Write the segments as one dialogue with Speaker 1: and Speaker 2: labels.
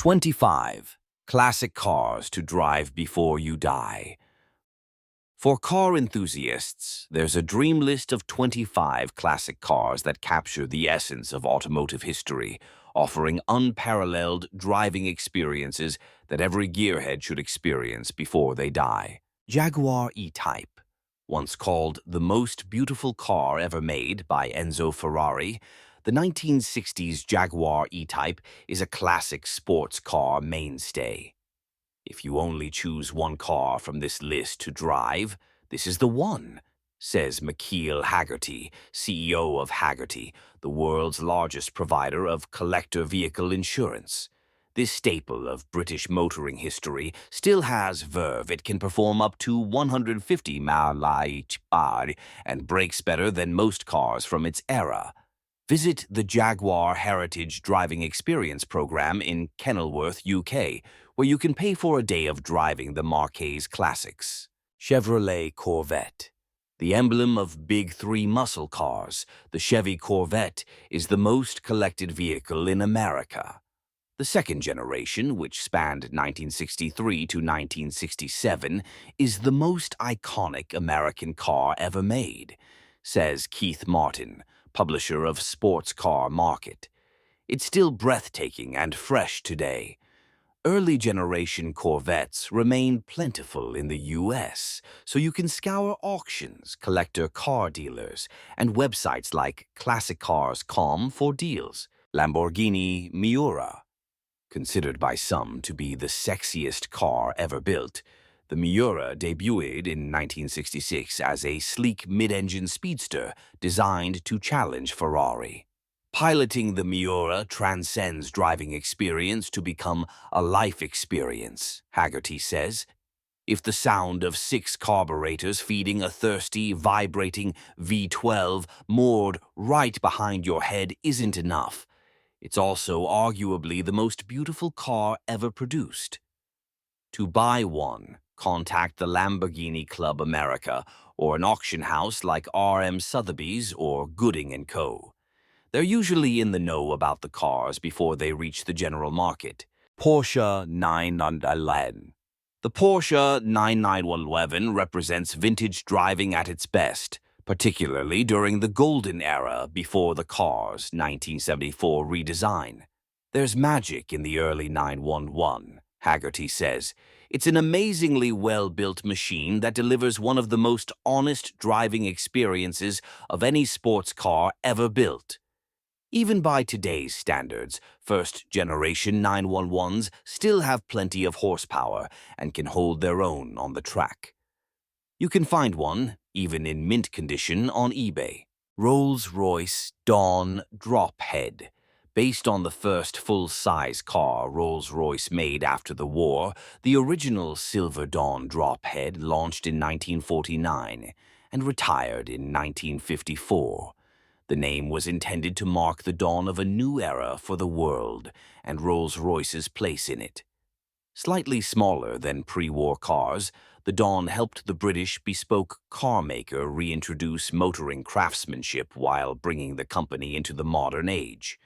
Speaker 1: 25. Classic cars to drive before you die. For car enthusiasts, there's a dream list of 25 classic cars that capture the essence of automotive history, offering unparalleled driving experiences that every gearhead should experience before they die. Jaguar E-Type, once called the most beautiful car ever made by Enzo Ferrari, the 1960s Jaguar E-Type is a classic sports car mainstay. If you only choose one car from this list to drive, this is the one, says McKeel Hagerty, CEO of Hagerty, the world's largest provider of collector vehicle insurance. This staple of British motoring history still has verve. It can perform up to 150 mph and brakes better than most cars from its era. Visit the Jaguar Heritage Driving Experience program in Kenilworth, UK, where you can pay for a day of driving the Marquez classics. Chevrolet Corvette. The emblem of Big Three muscle cars, the Chevy Corvette is the most collected vehicle in America. The second generation, which spanned 1963 to 1967, is the most iconic American car ever made, says Keith Martin, publisher of Sports Car Market. It's still breathtaking and fresh today. Early generation Corvettes remain plentiful in the US, so you can scour auctions, collector car dealers, and websites like ClassicCars.com for deals. Lamborghini Miura. Considered by some to be the sexiest car ever built, the Miura debuted in 1966 as a sleek mid-engine speedster designed to challenge Ferrari. Piloting the Miura transcends driving experience to become a life experience, Hagerty says. If the sound of 6 carburetors feeding a thirsty, vibrating V12 moored right behind your head isn't enough, it's also arguably the most beautiful car ever produced. To buy one, contact the Lamborghini Club America or an auction house like R.M. Sotheby's or Gooding & Co. They're usually in the know about the cars before they reach the general market. Porsche 911. The Porsche 911 represents vintage driving at its best, particularly during the golden era before the car's 1974 redesign. There's magic in the early 911, Hagerty says. It's an amazingly well-built machine that delivers one of the most honest driving experiences of any sports car ever built. Even by today's standards, first-generation 911s still have plenty of horsepower and can hold their own on the track. You can find one, even in mint condition, on eBay. Rolls-Royce Dawn Drophead. Based on the first full-size car Rolls-Royce made after the war, the original Silver Dawn Drophead launched in 1949 and retired in 1954. The name was intended to mark the dawn of a new era for the world and Rolls-Royce's place in it. Slightly smaller than pre-war cars, the Dawn helped the British bespoke car maker reintroduce motoring craftsmanship while bringing the company into the modern age.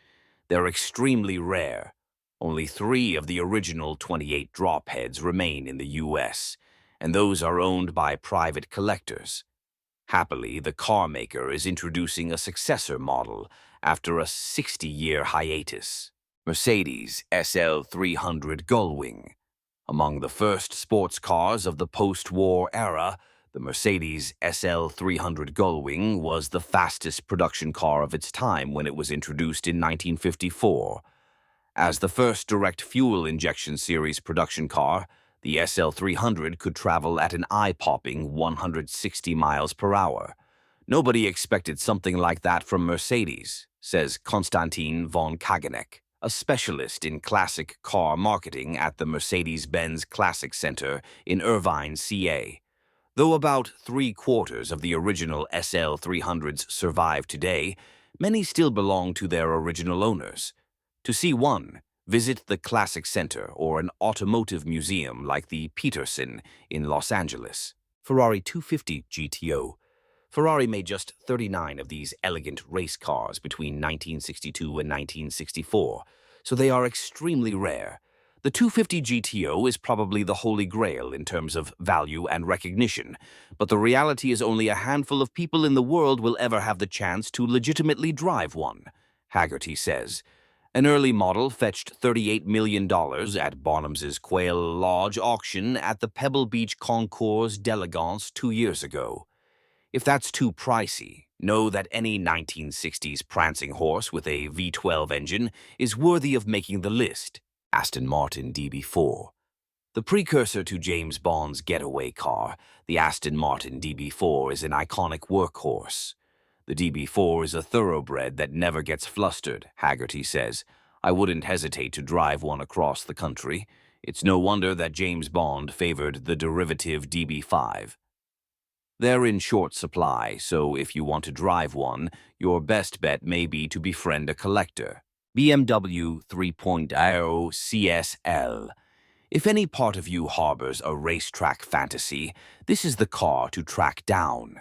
Speaker 1: They're extremely rare. Only 3 of the original 28 dropheads remain in the US, and those are owned by private collectors. Happily, the car maker is introducing a successor model after a 60-year hiatus. Mercedes SL300 Gullwing. Among the first sports cars of the post-war era, the Mercedes SL300 Gullwing was the fastest production car of its time when it was introduced in 1954. As the first direct fuel injection series production car, the SL300 could travel at an eye-popping 160 miles per hour. Nobody expected something like that from Mercedes, says Konstantin von Kaganek, a specialist in classic car marketing at the Mercedes-Benz Classic Center in Irvine, CA. Though about 3/4 of the original SL300s survive today, many still belong to their original owners. To see one, visit the Classic Center or an automotive museum like the Peterson in Los Angeles. Ferrari 250 GTO. Ferrari made just 39 of these elegant race cars between 1962 and 1964, so they are extremely rare. The 250 GTO is probably the holy grail in terms of value and recognition, but the reality is only a handful of people in the world will ever have the chance to legitimately drive one, Haggerty says. An early model fetched $38 million at Barnum's Quail Lodge auction at the Pebble Beach Concours d'Elegance 2 years ago. If that's too pricey, know that any 1960s prancing horse with a V12 engine is worthy of making the list. Aston Martin DB4. The precursor to James Bond's getaway car, the Aston Martin DB4 is an iconic workhorse. The DB4 is a thoroughbred that never gets flustered, Haggerty says. I wouldn't hesitate to drive one across the country. It's no wonder that James Bond favored the derivative DB5. They're in short supply, so if you want to drive one, your best bet may be to befriend a collector. BMW 3.0 CSL. If any part of you harbors a racetrack fantasy, this is the car to track down.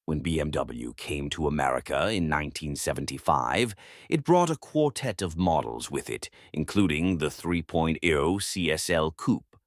Speaker 1: When BMW came to America in 1975, it brought a quartet of models with it, including the 3.0 CSL Coupe.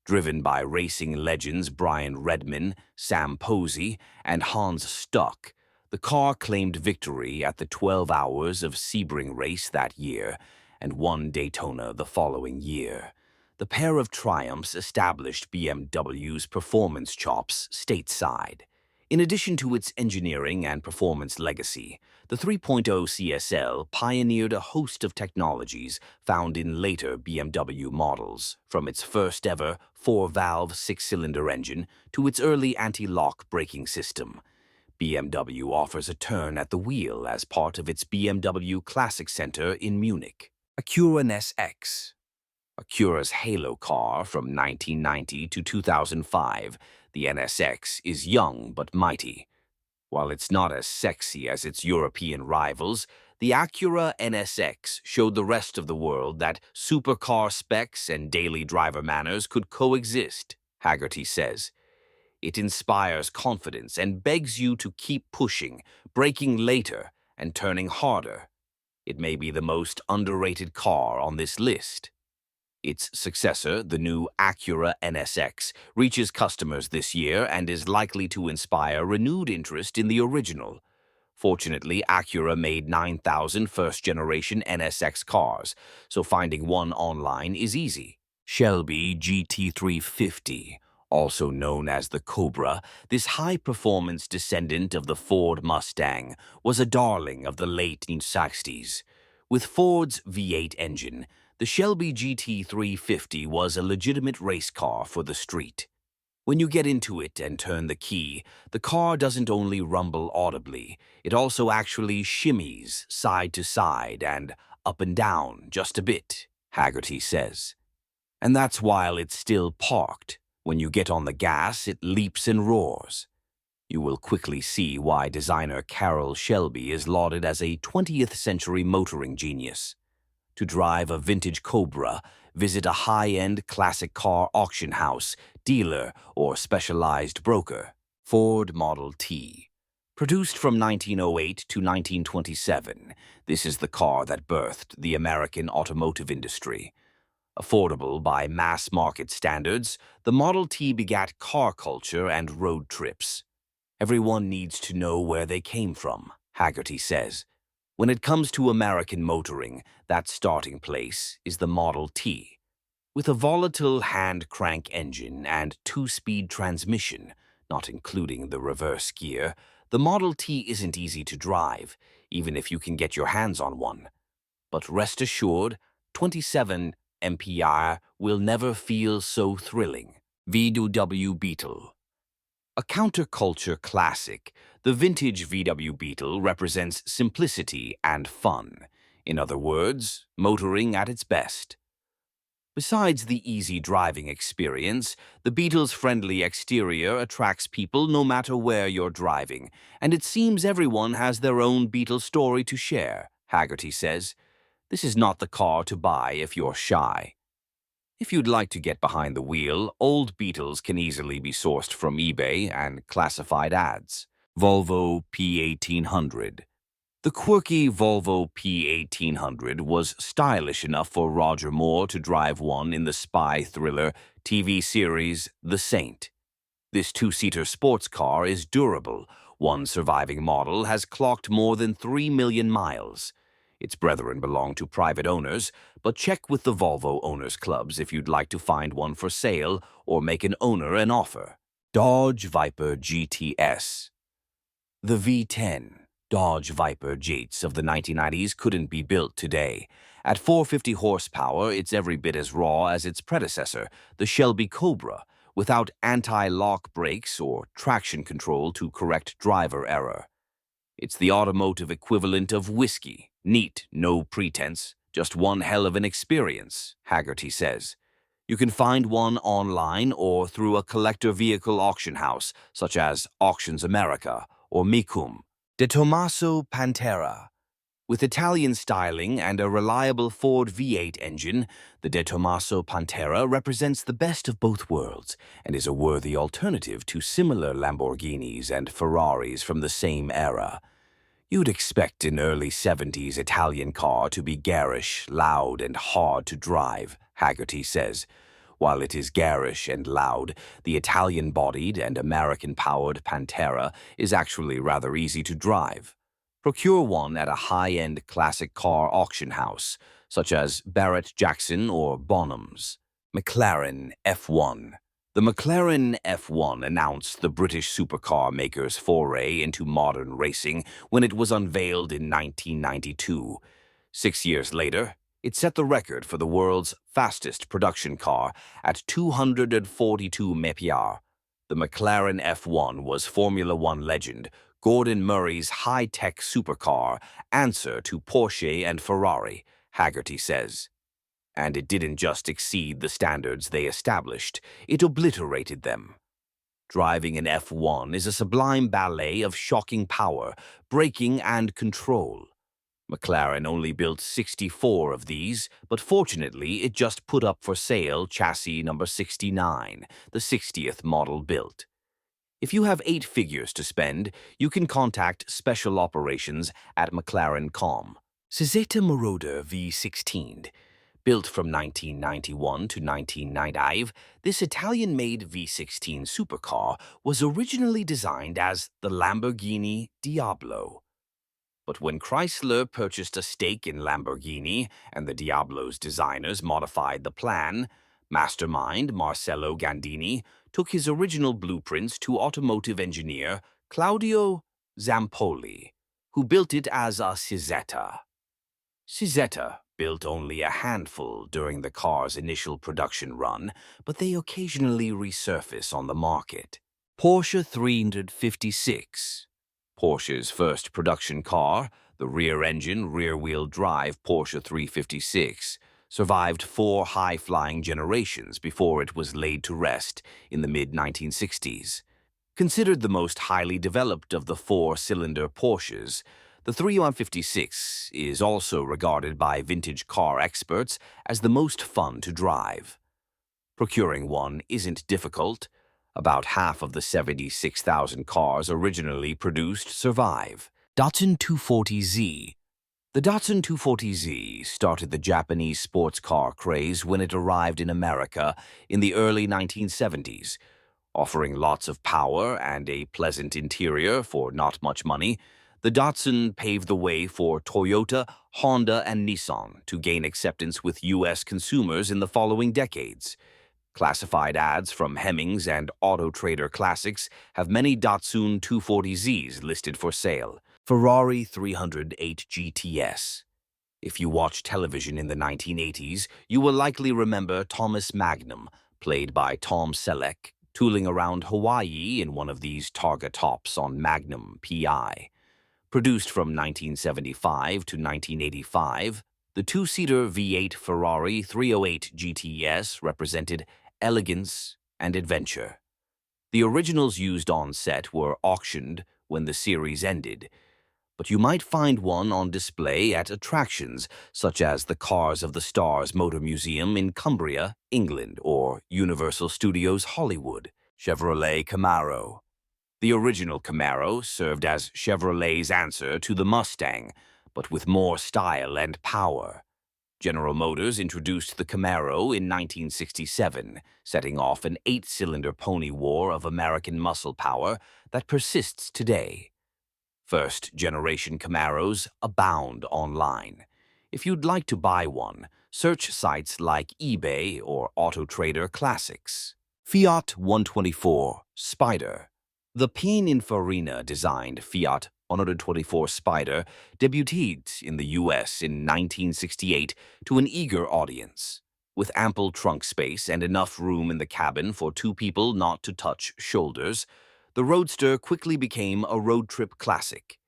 Speaker 1: Driven by racing legends Brian Redman, Sam Posey, and Hans Stuck, the car claimed victory at the 12 Hours of Sebring race that year and won Daytona the following year. The pair of triumphs established BMW's performance chops stateside. In addition to its engineering and performance legacy, the 3.0 CSL pioneered a host of technologies found in later BMW models, from its first-ever 4-valve 6-cylinder engine to its early anti-lock braking system. BMW offers a turn at the wheel as part of its BMW Classic Center in Munich. Acura NSX. Acura's halo car from 1990 to 2005, the NSX is young but mighty. While it's not as sexy as its European rivals, the Acura NSX showed the rest of the world that supercar specs and daily driver manners could coexist, Haggerty says. It inspires confidence and begs you to keep pushing, braking later, and turning harder. It may be the most underrated car on this list. Its successor, the new Acura NSX, reaches customers this year and is likely to inspire renewed interest in the original. Fortunately, Acura made 9,000 first-generation NSX cars, so finding one online is easy. Shelby GT350. Also known as the Cobra, this high-performance descendant of the Ford Mustang was a darling of the late 1960s. With Ford's V8 engine, the Shelby GT350 was a legitimate race car for the street. When you get into it and turn the key, the car doesn't only rumble audibly, it also actually shimmies side to side and up and down just a bit, Haggerty says. And that's while it's still parked. When you get on the gas, it leaps and roars. You will quickly see why designer Carroll Shelby is lauded as a 20th century motoring genius. To drive a vintage Cobra, visit a high-end classic car auction house, dealer, or specialized broker. Ford Model T. Produced from 1908 to 1927, this is the car that birthed the American automotive industry. Affordable by mass market standards, the Model T begat car culture and road trips. Everyone needs to know where they came from, Haggerty says. When it comes to American motoring, that starting place is the Model T. With a volatile hand-crank engine and 2-speed transmission, not including the reverse gear, the Model T isn't easy to drive, even if you can get your hands on one. But rest assured, 27 mph will never feel so thrilling. VW Beetle. A counterculture classic, the vintage VW Beetle represents simplicity and fun. In other words, motoring at its best. Besides the easy driving experience, the Beetle's friendly exterior attracts people no matter where you're driving, and it seems everyone has their own Beetle story to share, Haggerty says. This is not the car to buy if you're shy. If you'd like to get behind the wheel, old Beetles can easily be sourced from eBay and classified ads. Volvo P1800. The quirky Volvo P1800 was stylish enough for Roger Moore to drive one in the spy thriller TV series The Saint. This two-seater sports car is durable. One surviving model has clocked more than 3 million miles. Its brethren belong to private owners, but check with the Volvo Owners Clubs if you'd like to find one for sale or make an owner an offer. Dodge Viper GTS. The V10 Dodge Viper Jets of the 1990s couldn't be built today. At 450 horsepower, it's every bit as raw as its predecessor, the Shelby Cobra, without anti-lock brakes or traction control to correct driver error. It's the automotive equivalent of whiskey. Neat, no pretense, just one hell of an experience, Haggerty says. You can find one online or through a collector vehicle auction house, such as Auctions America or Micum. De Tomaso Pantera. With Italian styling and a reliable Ford V8 engine, the De Tomaso Pantera represents the best of both worlds and is a worthy alternative to similar Lamborghinis and Ferraris from the same era. You'd expect an early 70s Italian car to be garish, loud, and hard to drive, Haggerty says. While it is garish and loud, the Italian-bodied and American-powered Pantera is actually rather easy to drive. Procure one at a high-end classic car auction house, such as Barrett-Jackson or Bonhams. McLaren F1. The McLaren F1 announced the British supercar maker's foray into modern racing when it was unveiled in 1992. 6 years later, it set the record for the world's fastest production car at 242 mph. The McLaren F1 was Formula One legend Gordon Murray's high-tech supercar answer to Porsche and Ferrari, Haggerty says. And it didn't just exceed the standards they established, it obliterated them. Driving an F1 is a sublime ballet of shocking power, braking, and control. McLaren only built 64 of these, but fortunately it just put up for sale chassis number 69, the 60th model built. If you have 8 figures to spend, you can contact Special Operations at McLaren.com. Cizeta Marauder V16. Built from 1991 to 1995, this Italian-made V16 supercar was originally designed as the Lamborghini Diablo. But when Chrysler purchased a stake in Lamborghini and the Diablo's designers modified the plan, mastermind Marcello Gandini took his original blueprints to automotive engineer Claudio Zampoli, who built it as a Cizeta. Cizeta built only a handful during the car's initial production run, but they occasionally resurface on the market. Porsche 356. Porsche's first production car, the rear-engine, rear-wheel drive Porsche 356, survived 4 high-flying generations before it was laid to rest in the mid-1960s. Considered the most highly developed of the 4-cylinder Porsches, the 3156 is also regarded by vintage car experts as the most fun to drive. Procuring one isn't difficult. About half of the 76,000 cars originally produced survive. Datsun 240Z. The Datsun 240Z started the Japanese sports car craze when it arrived in America in the early 1970s. Offering lots of power and a pleasant interior for not much money, the Datsun paved the way for Toyota, Honda, and Nissan to gain acceptance with U.S. consumers in the following decades. Classified ads from Hemmings and Auto Trader Classics have many Datsun 240Zs listed for sale. Ferrari 308 GTS. If you watched television in the 1980s, you will likely remember Thomas Magnum, played by Tom Selleck, tooling around Hawaii in one of these Targa tops on Magnum PI. Produced from 1975 to 1985, the two-seater V8 Ferrari 308 GTS represented elegance and adventure. The originals used on set were auctioned when the series ended, but you might find one on display at attractions such as the Cars of the Stars Motor Museum in Cumbria, England, or Universal Studios Hollywood. Chevrolet Camaro. The original Camaro served as Chevrolet's answer to the Mustang, but with more style and power. General Motors introduced the Camaro in 1967, setting off an 8-cylinder pony war of American muscle power that persists today. First-generation Camaros abound online. If you'd like to buy one, search sites like eBay or AutoTrader Classics. Fiat 124 Spider. The Pininfarina-designed Fiat 124 Spider debuted in the U.S. in 1968 to an eager audience. With ample trunk space and enough room in the cabin for two people not to touch shoulders, the Roadster quickly became a road trip classic.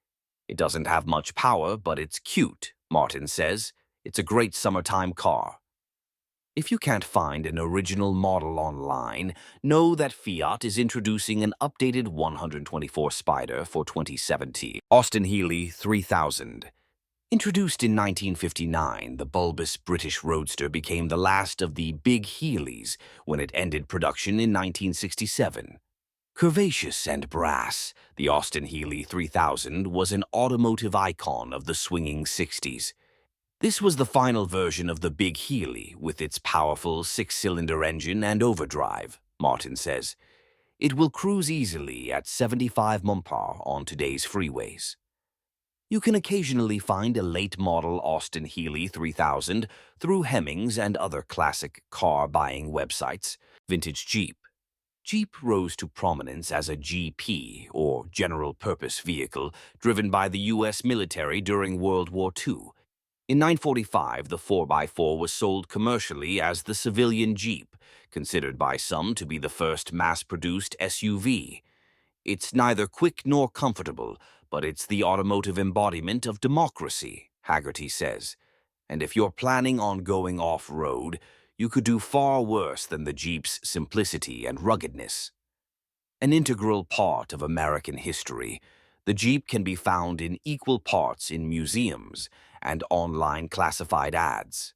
Speaker 1: It doesn't have much power, but it's cute, Martin says. It's a great summertime car. If you can't find an original model online, know that Fiat is introducing an updated 124 Spider for 2017. Austin Healey 3000. Introduced in 1959, the bulbous British Roadster became the last of the Big Heelys when it ended production in 1967. Curvaceous and brass, the Austin Healey 3000 was an automotive icon of the swinging 60s. This was the final version of the Big Heely with its powerful 6-cylinder engine and overdrive, Martin says. It will cruise easily at 75 mph on today's freeways. You can occasionally find a late-model Austin Healey 3000 through Hemmings and other classic car-buying websites. Vintage Jeep. Jeep rose to prominence as a GP, or general-purpose vehicle, driven by the U.S. military during World War II. In 1945, the 4x4 was sold commercially as the civilian Jeep, considered by some to be the first mass-produced SUV. It's neither quick nor comfortable, but it's the automotive embodiment of democracy, Haggerty says. And if you're planning on going off-road, you could do far worse than the Jeep's simplicity and ruggedness. An integral part of American history, the Jeep can be found in equal parts in museums and online classified ads.